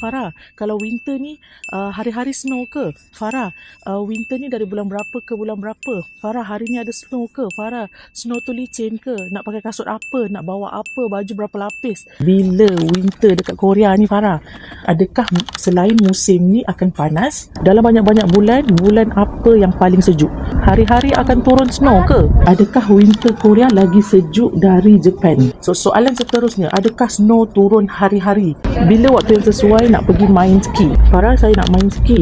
Farah, kalau winter ni hari-hari snow ke? Farah, winter ni dari bulan berapa ke bulan berapa? Farah, hari ni ada snow ke? Farah, snow tu licin ke? Nak pakai kasut apa? Nak bawa apa? Baju berapa lapis? Bila winter dekat Korea ni Farah? Adakah selain musim ni akan panas? Dalam banyak-banyak bulan, bulan apa yang paling sejuk? Hari-hari akan turun snow ke? Adakah winter Korea lagi sejuk dari Japan? So soalan seterusnya, adakah snow turun hari-hari? Bila waktu yang sesuai nak pergi main ski? Farah, saya nak main ski.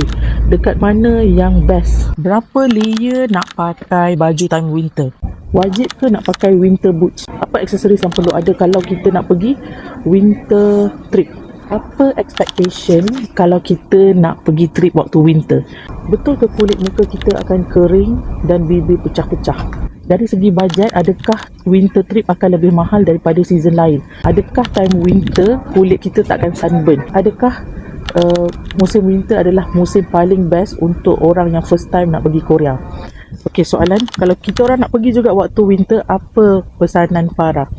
Dekat mana yang best? Berapa layer nak pakai baju time winter? Wajib ke nak pakai winter boots? Apa aksesoris yang perlu ada kalau kita nak pergi winter trip? Apa expectation kalau kita nak pergi trip waktu winter? Betul ke kulit muka kita akan kering dan bibir pecah-pecah? Dari segi bajet, adakah winter trip akan lebih mahal daripada season lain? Adakah time winter kulit kita takkan sunburn? Adakah musim winter adalah musim paling best untuk orang yang first time nak pergi Korea? Okey, soalan, kalau kita orang nak pergi juga waktu winter, apa pesanan Farah?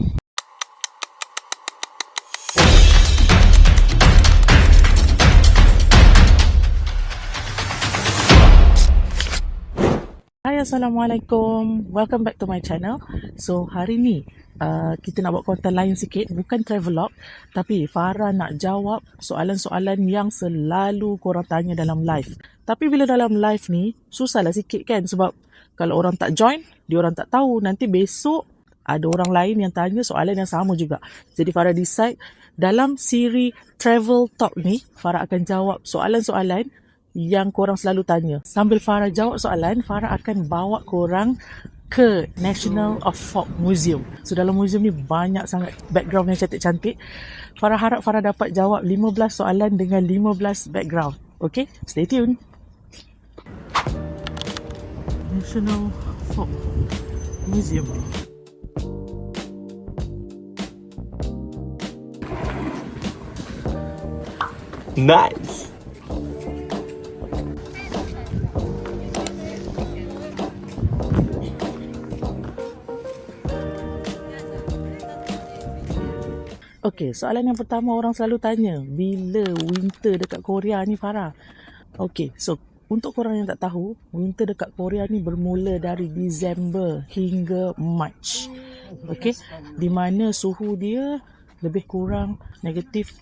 Hai, Assalamualaikum. Welcome back to my channel. So, hari ni kita nak buat konten lain sikit. Bukan travelog, tapi Farah nak jawab soalan-soalan yang selalu korang tanya dalam live. Tapi bila dalam live ni, susahlah sikit kan? Sebab kalau orang tak join, dia orang tak tahu. Nanti besok ada orang lain yang tanya soalan yang sama juga. Jadi Farah decide dalam siri Travel Talk ni, Farah akan jawab soalan-soalan yang korang selalu tanya. Sambil Farah jawab soalan, Farah akan bawa korang ke National of Folk Museum. So dalam museum ni banyak sangat background yang cantik-cantik. Farah harap Farah dapat jawab 15 soalan dengan 15 background. Okay, stay tune. National Folk Museum. Nice. Okey, soalan yang pertama orang selalu tanya, bila winter dekat Korea ni Farah? Okey, so untuk korang yang tak tahu, winter dekat Korea ni bermula dari Disember hingga March. Okey, di mana suhu dia lebih kurang negatif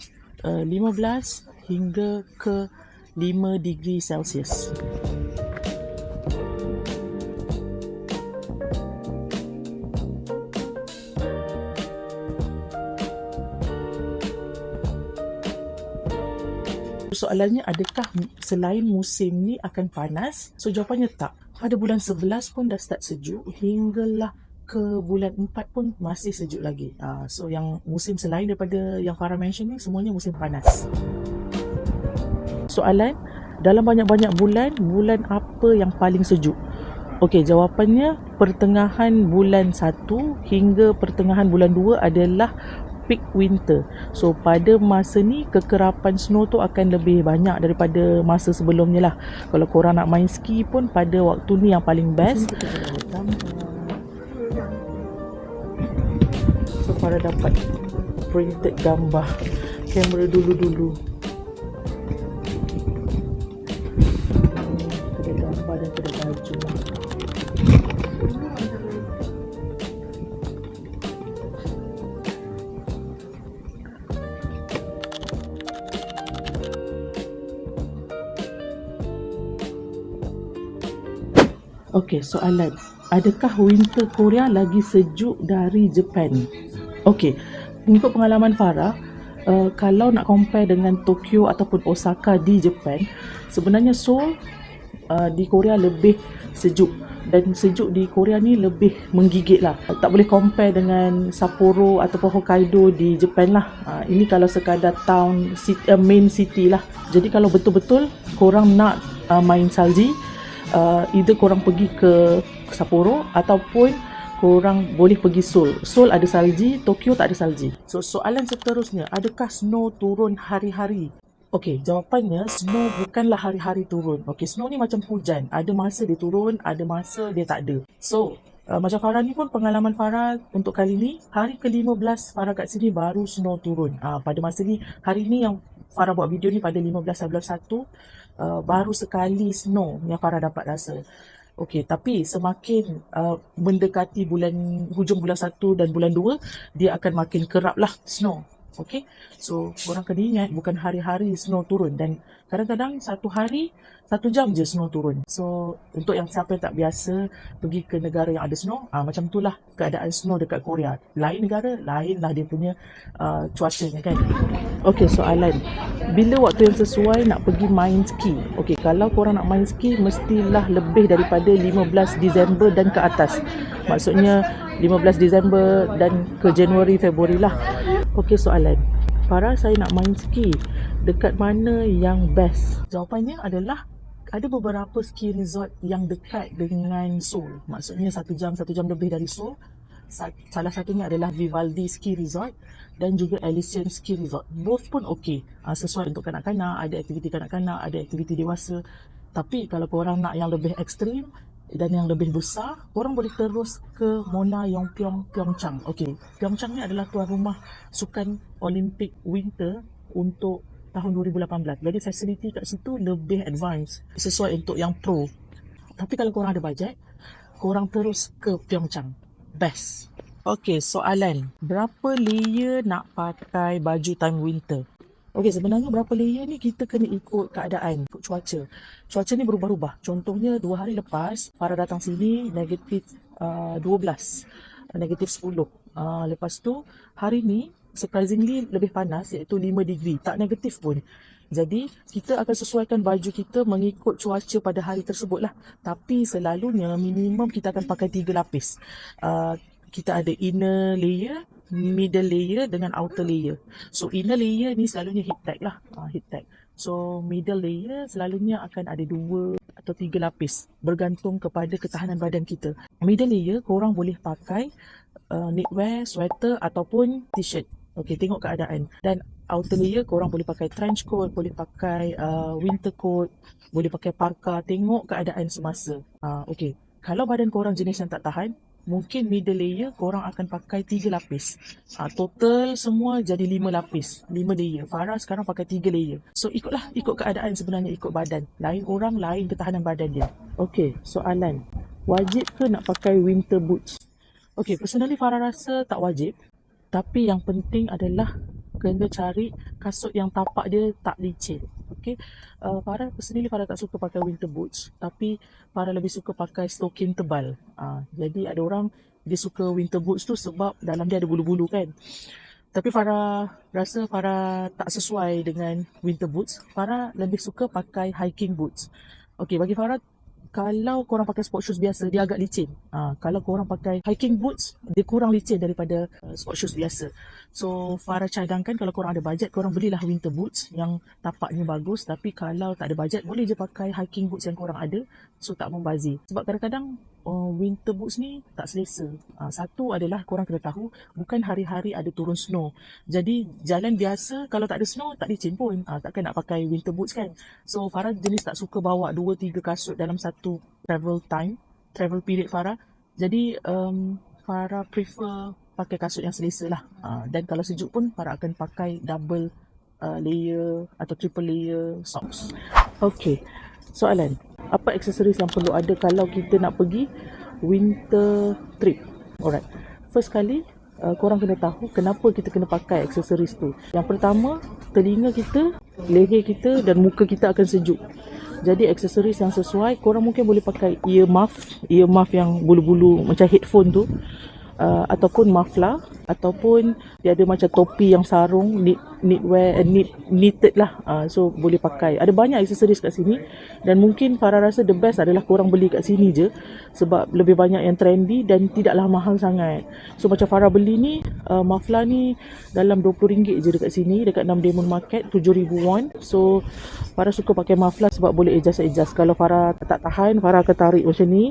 15 hingga ke 5 degree Celsius. Soalannya, adakah selain musim ni akan panas? So jawapannya tak. Pada bulan 11 pun dah start sejuk, hinggalah ke bulan 4 pun masih sejuk lagi. So yang musim selain daripada yang Farah mention ni, semuanya musim panas. Soalan, dalam banyak-banyak bulan, bulan apa yang paling sejuk? Okey, jawapannya pertengahan bulan 1 hingga pertengahan bulan 2 adalah peak winter. So pada masa ni kekerapan snow tu akan lebih banyak daripada masa sebelumnya lah. Kalau korang nak main ski pun pada waktu ni yang paling best. So Farah dapat printed gambar kamera dulu-dulu. Ada gambar dan ada baju. Okey, soalan, adakah winter Korea lagi sejuk dari Japan? Okey, mengikut pengalaman Farah, kalau nak compare dengan Tokyo ataupun Osaka di Japan, sebenarnya Seoul di Korea lebih sejuk. Dan sejuk di Korea ni lebih menggigit lah. Tak boleh compare dengan Sapporo ataupun Hokkaido di Japan lah. Ini kalau sekadar town, main city lah. Jadi kalau betul-betul korang nak main salji, either korang pergi ke Sapporo ataupun korang boleh pergi Seoul. Seoul ada salji, Tokyo tak ada salji. So soalan seterusnya, adakah snow turun hari-hari? Okey, jawapannya snow bukanlah hari-hari turun. Okey, snow ni macam hujan. Ada masa dia turun, ada masa dia tak ada. So macam Farah ni pun pengalaman Farah untuk kali ni, hari ke-15 Farah kat sini baru snow turun. Pada masa ni, hari ni yang Farah buat video ni pada 15 bulan 1, baru sekali snow yang Farah dapat rasa. Okey, tapi semakin mendekati hujung bulan 1 dan bulan 2, dia akan makin kerap lah snow. Okey, so korang kena ingat bukan hari-hari snow turun, dan kadang-kadang satu hari 1 jam je snow turun. So untuk yang siapa yang tak biasa pergi ke negara yang ada snow, macam itulah keadaan snow dekat Korea. Lain negara, lain lah dia punya cuacanya kan. Okey, soalan, bila waktu yang sesuai nak pergi main ski? Okey, kalau korang nak main ski mestilah lebih daripada 15 Disember dan ke atas. Maksudnya 15 Disember dan ke Januari, Februari lah. Okey, soalan, Farah, saya nak main ski, dekat mana yang best? Jawapannya adalah ada beberapa ski resort yang dekat dengan Seoul. Maksudnya 1 jam lebih dari Seoul. Salah satunya adalah Vivaldi Ski Resort dan juga Elysian Ski Resort. Both pun okey, sesuai untuk kanak-kanak, ada aktiviti kanak-kanak, ada aktiviti dewasa. Tapi kalau korang nak yang lebih ekstrim dan yang lebih besar, korang boleh terus ke Mona Yongpyeong, Pyeongchang. Okey, Pyeongchang ni adalah tuan rumah Sukan Olimpik Winter untuk tahun 2018. Jadi fasiliti kat situ lebih advance, sesuai untuk yang pro. Tapi kalau korang ada bajet, korang terus ke Pyeongchang. Best. Okey, soalan, berapa layer nak pakai baju time winter? Okey, sebenarnya berapa layer ni kita kena ikut keadaan, ikut cuaca. Cuaca ni berubah-ubah. Contohnya 2 hari lepas Farah datang sini negatif 12, negatif 10. Lepas tu hari ni surprisingly lebih panas, iaitu 5 degree, tak negatif pun. Jadi kita akan sesuaikan baju kita mengikut cuaca pada hari tersebut lah. Tapi selalunya minimum kita akan pakai 3 lapis. Kita ada inner layer, middle layer dengan outer layer. So inner layer ni selalunya heat tech lah, heat tech. So middle layer selalunya akan ada 2 atau 3 lapis, bergantung kepada ketahanan badan kita. Middle layer korang boleh pakai knitwear, sweater ataupun t-shirt. Okey, tengok keadaan. Dan outer layer korang boleh pakai trench coat, boleh pakai winter coat, boleh pakai parka, tengok keadaan semasa. Okey, kalau badan korang jenis yang tak tahan, mungkin middle layer korang akan pakai 3 lapis. Total semua jadi 5 lapis, 5 layer. Farah sekarang pakai 3 layer. So ikut keadaan sebenarnya, ikut badan. Lain orang, lain ketahanan badan dia. Okey, soalan, wajib ke nak pakai winter boots? Okey, personally Farah rasa tak wajib. Tapi yang penting adalah kena cari kasut yang tapak dia tak licin. Okey, Farah tak suka pakai winter boots, tapi Farah lebih suka pakai stoking tebal. Jadi ada orang dia suka winter boots tu sebab dalam dia ada bulu-bulu kan. Tapi Farah rasa Farah tak sesuai dengan winter boots. Farah lebih suka pakai hiking boots. Okey, bagi Farah, kalau korang pakai sport shoes biasa, dia agak licin. Kalau korang pakai hiking boots, dia kurang licin daripada sport shoes biasa. So Farah cadangkan kalau korang ada bajet, korang belilah winter boots yang tapaknya bagus. Tapi kalau tak ada bajet, boleh je pakai hiking boots yang korang ada, so tak membazir. Sebab kadang-kadang winter boots ni tak selesa. Satu adalah korang kena tahu, bukan hari-hari ada turun snow. Jadi jalan biasa kalau tak ada snow, tak licin pun. Takkan nak pakai winter boots kan. So Farah jenis tak suka bawa 2-3 kasut dalam satu travel period Farah. Jadi Farah prefer pakai kasut yang selesa lah. Dan kalau sejuk pun Farah akan pakai double layer atau triple layer socks. Okey, soalan, apa aksesoris yang perlu ada kalau kita nak pergi winter trip? Alright, first kali korang kena tahu kenapa kita kena pakai aksesoris tu. Yang pertama, telinga kita, leher kita dan muka kita akan sejuk. Jadi aksesoris yang sesuai, korang mungkin boleh pakai ear muff yang bulu-bulu macam headphone tu, ataupun muffler, ataupun dia ada macam topi yang sarung, knitted lah. So boleh pakai. Ada banyak aksesoris kat sini, dan mungkin Farah rasa the best adalah korang beli kat sini je, sebab lebih banyak yang trendy dan tidaklah mahal sangat. So macam Farah beli ni, muffler ni dalam RM20 je dekat sini, dekat 6 Diamond Market, 7,000 won. So Farah suka pakai muffler sebab boleh adjust. Kalau Farah tak tahan, Farah akan tarik macam ni,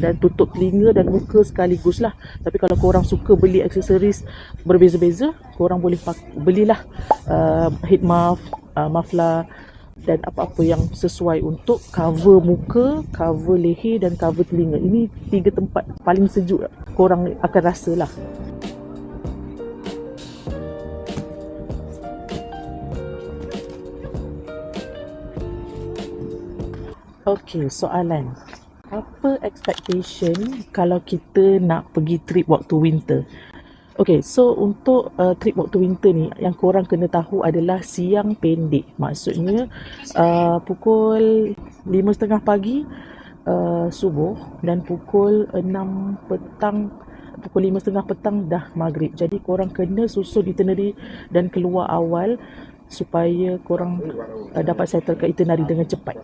dan tutup telinga dan muka sekaligus lah. Tapi kalau korang suka beli aksesoris berbeza-beza, korang boleh belilah head muff, muffler dan apa-apa yang sesuai untuk cover muka, cover leher dan cover telinga. Ini 3 tempat paling sejuk korang akan rasa lah. Okey, soalan. Apa expectation kalau kita nak pergi trip waktu winter? Okey, so untuk trip waktu winter ni yang korang kena tahu adalah siang pendek. Maksudnya pukul 5.30 pagi subuh dan pukul 6 petang, pukul 5.30 petang dah maghrib. Jadi korang kena susun itinerary dan keluar awal supaya korang dapat settle ke itinerary dengan cepat.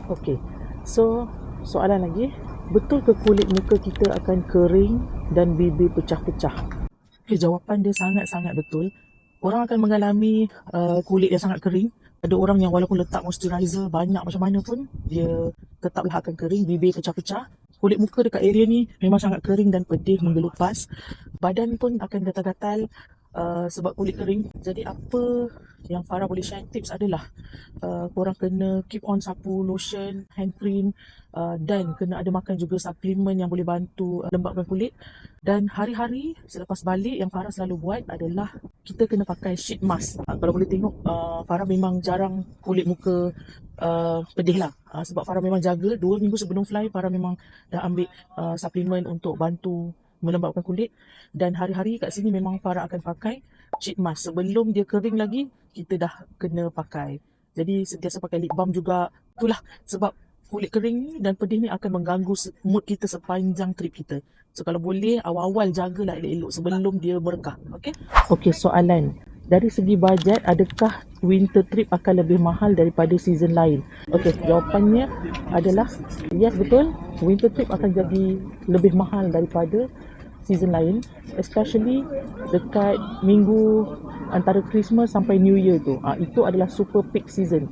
Okey, so soalan lagi. Betul ke kulit muka kita akan kering dan bibir pecah-pecah? Okay, jawapan dia sangat-sangat betul. Orang akan mengalami kulit yang sangat kering. Ada orang yang walaupun letak moisturizer banyak macam mana pun, dia tetaplah akan kering, bibir pecah-pecah. Kulit muka dekat area ni memang sangat kering dan pedih menggelupas. Badan pun akan gatal-gatal sebab kulit kering. Jadi apa yang Farah boleh share tips adalah korang kena keep on sapu lotion, hand cream, dan kena ada makan juga suplemen yang boleh bantu lembapkan kulit. Dan hari-hari selepas balik yang Farah selalu buat adalah kita kena pakai sheet mask. Kalau boleh tengok, Farah memang jarang kulit muka pedih lah. Sebab Farah memang jaga 2 minggu sebelum fly, Farah memang dah ambil suplemen untuk bantu melembapkan kulit. Dan hari-hari kat sini memang Farah akan pakai sheet mask. Sebelum dia kering lagi, kita dah kena pakai. Jadi sentiasa pakai lip balm juga. Itulah sebab kulit kering ni dan pedih ni akan mengganggu mood kita sepanjang trip kita. So kalau boleh awal-awal jagalah elok-elok sebelum dia merekah. Okey? Okey, soalan. Dari segi bajet, adakah winter trip akan lebih mahal daripada season lain? Okey, jawapannya adalah yes, betul. Winter trip akan jadi lebih mahal daripada season lain, especially dekat minggu antara Christmas sampai New Year tu. Itu adalah super peak season.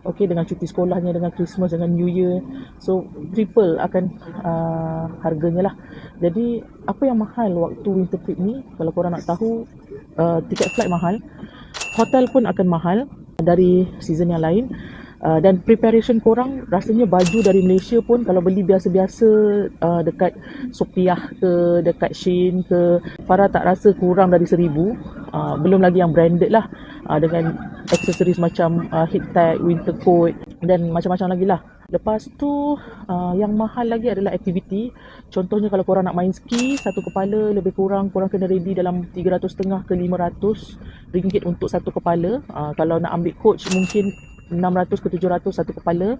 Okey, dengan cuti sekolahnya, dengan Christmas, dengan New Year. So, triple akan harganya lah. Jadi, apa yang mahal waktu winter trip ni? Kalau korang nak tahu, tiket flight mahal. Hotel pun akan mahal dari season yang lain. Dan preparation korang, rasanya baju dari Malaysia pun kalau beli biasa-biasa dekat Sopiah ke, dekat Shein ke, Farah tak rasa kurang dari 1,000. Belum lagi yang branded lah, dengan aksesoris macam heat tag, winter coat dan macam-macam lagi lah. Lepas tu yang mahal lagi adalah aktiviti. Contohnya kalau korang nak main ski, satu kepala lebih kurang korang kena ready dalam 350 ke 500 ringgit untuk satu kepala. Kalau nak ambil coach mungkin 600 ke 700 satu kepala.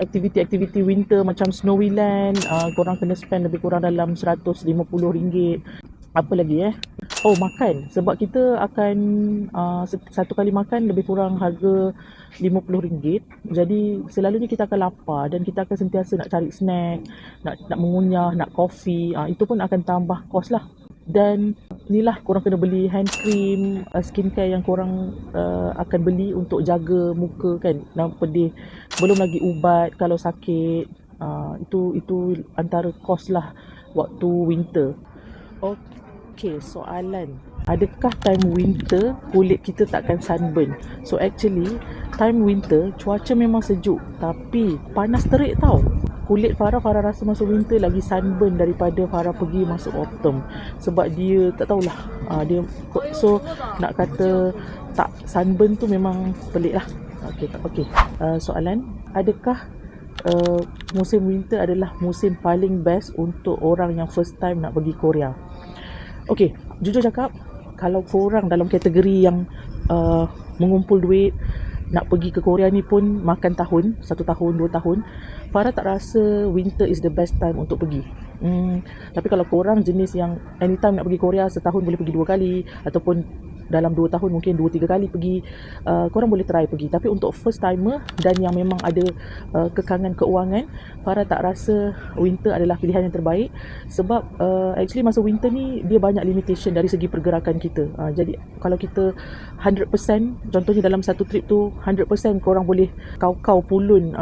Aktiviti-aktiviti winter macam Snowy Land, korang kena spend lebih kurang dalam RM150. Apa lagi Oh, makan. Sebab kita akan satu kali makan lebih kurang harga RM50. Jadi selalunya kita akan lapar dan kita akan sentiasa nak cari snack, nak mengunyah, nak kopi. Itu pun akan tambah kos lah. Dan inilah korang kena beli hand cream, skincare yang korang akan beli untuk jaga muka kan, dan pedih. Belum lagi ubat kalau sakit. Itu antara kos lah waktu winter. Okey, soalan. Adakah time winter kulit kita takkan sunburn? So actually time winter cuaca memang sejuk tapi panas terik tau. Kulit Farah rasa masa winter lagi sunburn daripada Farah pergi masuk autumn. Sebab dia tak tahulah, dia so nak kata tak sunburn tu memang pelik lah. Okey. Soalan, adakah musim winter adalah musim paling best untuk orang yang first time nak pergi Korea? Okey, jujur cakap, kalau korang dalam kategori yang mengumpul duit nak pergi ke Korea ni pun makan tahun, 1 tahun, 2 tahun, Farah tak rasa winter is the best time untuk pergi. Tapi kalau korang jenis yang anytime nak pergi Korea, setahun boleh pergi 2 kali ataupun dalam 2 tahun mungkin 2-3 kali pergi, korang boleh try pergi. Tapi untuk first timer dan yang memang ada kekangan keuangan, Farah tak rasa winter adalah pilihan yang terbaik. Sebab actually masa winter ni dia banyak limitation dari segi pergerakan kita. Jadi kalau kita 100%, contohnya dalam satu trip tu 100% korang boleh kau pulun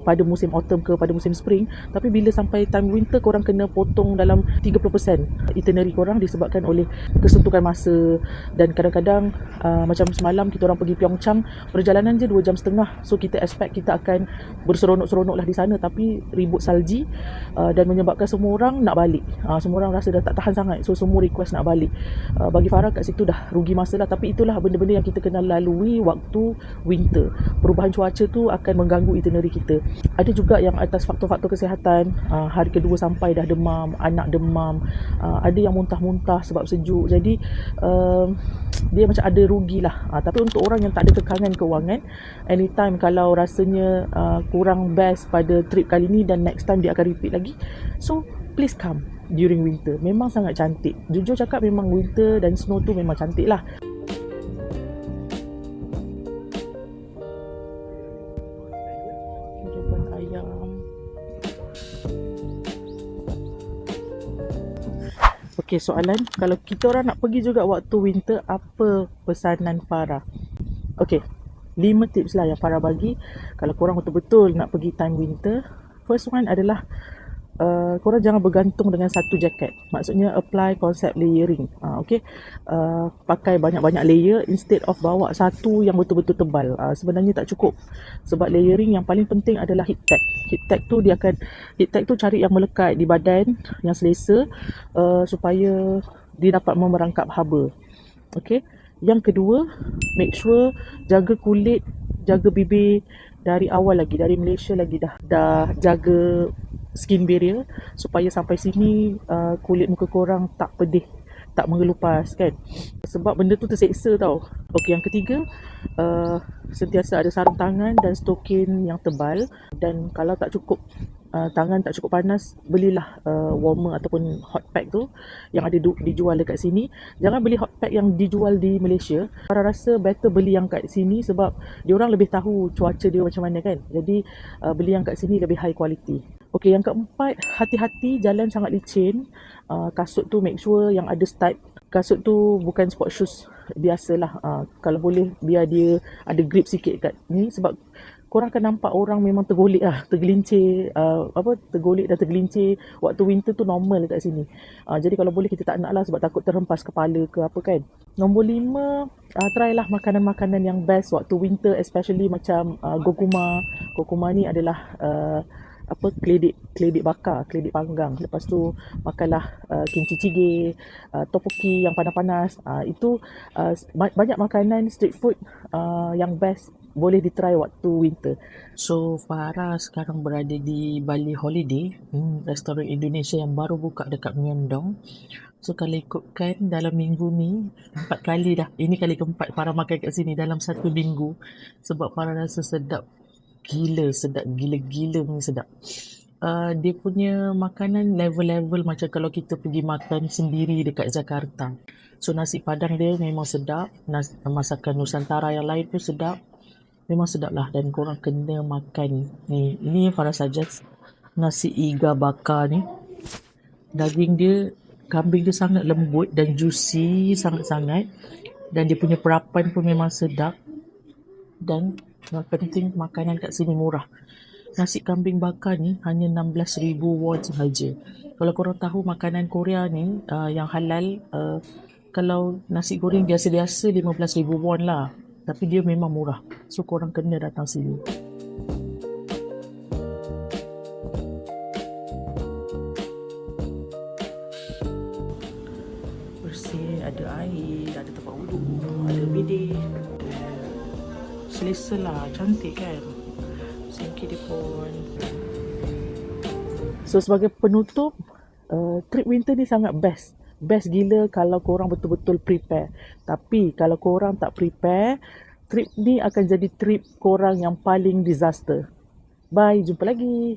pada musim autumn ke pada musim spring. Tapi bila sampai time winter, korang kena potong dalam 30% itinerary korang disebabkan oleh kesuntukan masa dan kadang-kadang macam semalam kita orang pergi Pyeongchang, perjalanan je 2 jam setengah. So kita expect kita akan berseronok-seronok lah di sana, tapi ribut salji dan menyebabkan semua orang nak balik. Semua orang rasa dah tak tahan sangat, so semua request nak balik. Bagi Farah kat situ dah rugi masa lah, tapi itulah benda-benda yang kita kena lalui waktu winter. Perubahan cuaca tu akan mengganggu itinerary kita. Ada juga yang atas faktor-faktor kesihatan, hari kedua sampai dah demam, anak demam, ada yang muntah-muntah sebab sejuk. Jadi dia macam ada rugilah. Tapi untuk orang yang tak ada kekangan kewangan, anytime kalau rasanya kurang best pada trip kali ni dan next time dia akan repeat lagi, so please come during winter. Memang sangat cantik. Jujur cakap, memang winter dan snow tu memang cantik lah. Kehidupan ayam. Okey, soalan, kalau kita orang nak pergi juga waktu winter, apa pesanan Farah? Okey, 5 tips lah yang Farah bagi kalau korang betul-betul nak pergi time winter. First one adalah korang jangan bergantung dengan satu jaket. Maksudnya apply konsep layering. Okay, pakai banyak-banyak layer instead of bawa satu yang betul-betul tebal. Sebenarnya tak cukup. Sebab layering yang paling penting adalah heat tag. Heat tag tu cari yang melekat di badan, yang selesa, supaya dia dapat memerangkap haba. Okay. Yang kedua, make sure jaga kulit, jaga bibir dari awal lagi, dari Malaysia lagi dah jaga skin barrier supaya sampai sini kulit muka korang tak pedih, tak mengelupas kan. Sebab benda tu terseksa tau. Okey, yang ketiga, sentiasa ada sarung tangan dan stokin yang tebal. Dan kalau tak cukup, tangan tak cukup panas, belilah warmer ataupun hot pack tu yang ada dijual dekat sini. Jangan beli hot pack yang dijual di Malaysia. Saya rasa better beli yang kat sini sebab diorang lebih tahu cuaca dia macam mana kan. Jadi beli yang kat sini lebih high quality. Okey, yang keempat, hati-hati, jalan sangat licin. Kasut tu make sure yang ada stud. Kasut tu bukan sport shoes biasalah. Kalau boleh biar dia ada grip sikit kat ni, sebab korang akan nampak orang memang tergolek lah, tergelincir, tergolek dan tergelincir. Waktu winter tu normal kat sini. Jadi kalau boleh kita tak nak lah, sebab takut terhempas kepala ke apa kan. Nombor 5, try lah makanan-makanan yang best waktu winter, especially macam gokuma. Gokuma ni adalah keledek bakar, keledek panggang. Lepas tu makanlah kimchi jjigae, tteokbokki yang panas-panas. Itu banyak makanan street food yang best boleh ditry waktu winter. So Farah sekarang berada di Bali Holiday, restoran Indonesia yang baru buka dekat Myeongdong. So kalau ikutkan dalam minggu ni 4 kali dah. Ini kali keempat Farah makan kat sini dalam 1 minggu. Sebab Farah rasa sedap gila-gila punya sedap. Dia punya makanan level-level macam kalau kita pergi makan sendiri dekat Jakarta. So nasi padang dia memang sedap, masakan Nusantara yang lain pun sedap. Memang sedap lah, dan korang kena makan ni. Ini Farah suggest nasi iga bakar ni. Daging dia, kambing dia sangat lembut dan juicy sangat-sangat, dan dia punya perapan pun memang sedap. Dan yang penting, makanan kat sini murah. Nasi kambing bakar ni hanya 16,000 won sahaja. Kalau korang tahu makanan Korea ni yang halal, kalau nasi goreng biasa-biasa 15,000 won lah. Tapi dia memang murah. So korang kena datang sini. Bersih, ada air, ada tempat wuduk, ada bidet. Selesa lah, cantik kan. Singkir dia pun. So sebagai penutup, trip winter ni sangat best. Best gila kalau korang betul-betul prepare. Tapi kalau korang tak prepare, trip ni akan jadi trip korang yang paling disaster. Bye, jumpa lagi.